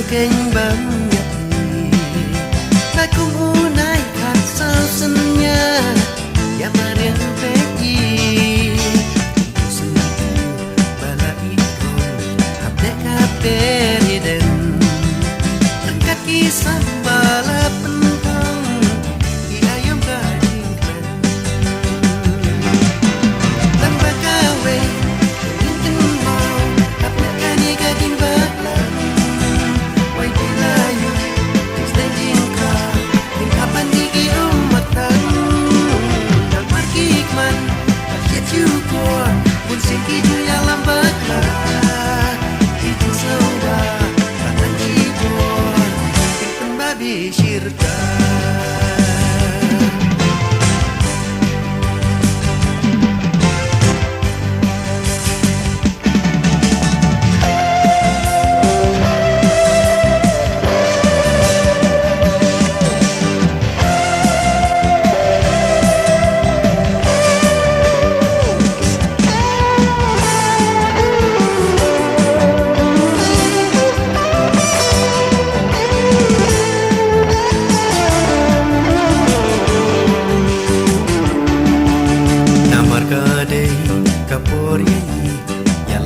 Keng banyak tak kumunai kasal senya ya mariang pegi senang bala ikon kapte kapte den angkat kisah bala pentang iayam kajingkan tanpa kawe ingin mau kapte kani gading balang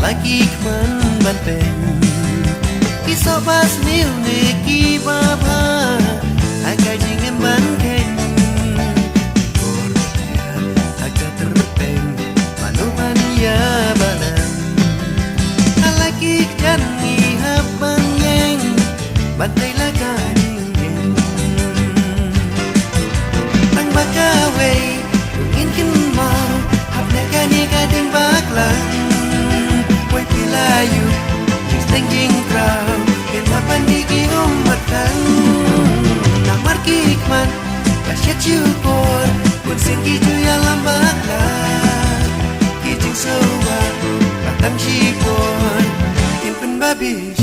lagi man banteng kisah pas mil neki baba agak jingin banteng kornya agak terpeng manuman ya banan lagi jani habang yang bantai laga jingin tang bakawe ingin mau hapnya kani gading baklang layu stinging crown kenapa digi umatkan namar kikman kasyat syukur pun singgi juya lambaklah kijing sewa batang syipon impen babi